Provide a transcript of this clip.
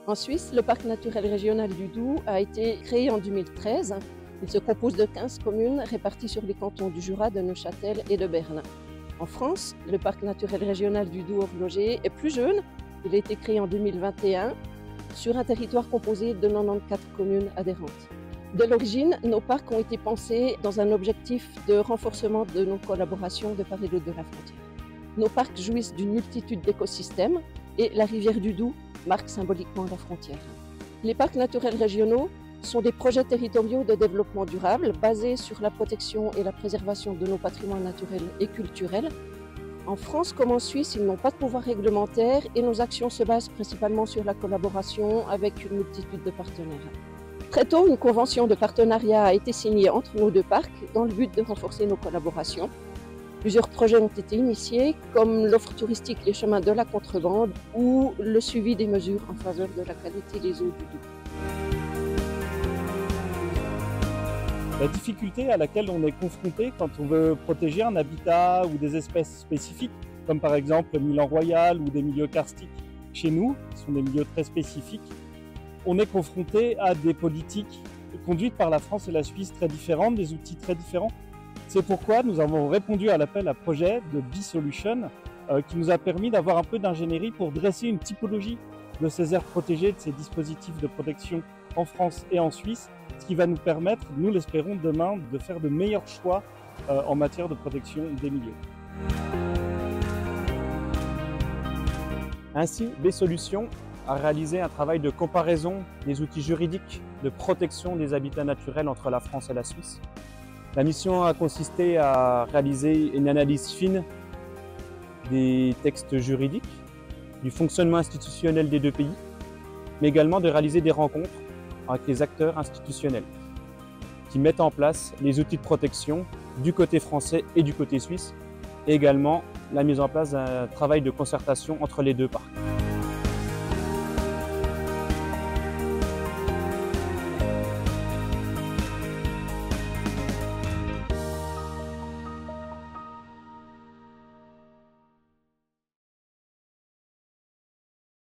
En Suisse, le parc naturel régional du Doubs a été créé en 2013. Il se compose de 15 communes réparties sur les cantons du Jura, de Neuchâtel et de Berne. En France, le parc naturel régional du Doubs-Horloger est plus jeune. Il a été créé en 2021 sur un territoire composé de 94 communes adhérentes. De l'origine, nos parcs ont été pensés dans un objectif de renforcement de nos collaborations de part et d'autre de la frontière. Nos parcs jouissent d'une multitude d'écosystèmes et la rivière du Doubs marque symboliquement la frontière. Les parcs naturels régionaux sont des projets territoriaux de développement durable basés sur la protection et la préservation de nos patrimoines naturels et culturels. En France comme en Suisse, ils n'ont pas de pouvoir réglementaire et nos actions se basent principalement sur la collaboration avec une multitude de partenaires. Très tôt, une convention de partenariat a été signée entre nos deux parcs dans le but de renforcer nos collaborations. Plusieurs projets ont été initiés, comme l'offre touristique Les Chemins de la Contrebande ou le suivi des mesures en faveur de la qualité des eaux du Doubs. La difficulté à laquelle on est confronté quand on veut protéger un habitat ou des espèces spécifiques, comme par exemple le milan royal ou des milieux karstiques chez nous, qui sont des milieux très spécifiques, on est confronté à des politiques conduites par la France et la Suisse très différentes, des outils très différents. C'est pourquoi nous avons répondu à l'appel à projet de B-Solution qui nous a permis d'avoir un peu d'ingénierie pour dresser une typologie de ces aires protégées, de ces dispositifs de protection en France et en Suisse, ce qui va nous permettre, nous l'espérons demain, de faire de meilleurs choix en matière de protection des milieux. Ainsi, B-Solution a réalisé un travail de comparaison des outils juridiques de protection des habitats naturels entre la France et la Suisse. La mission a consisté à réaliser une analyse fine des textes juridiques, du fonctionnement institutionnel des deux pays, mais également de réaliser des rencontres avec les acteurs institutionnels qui mettent en place les outils de protection du côté français et du côté suisse, et également la mise en place d'un travail de concertation entre les deux parcs.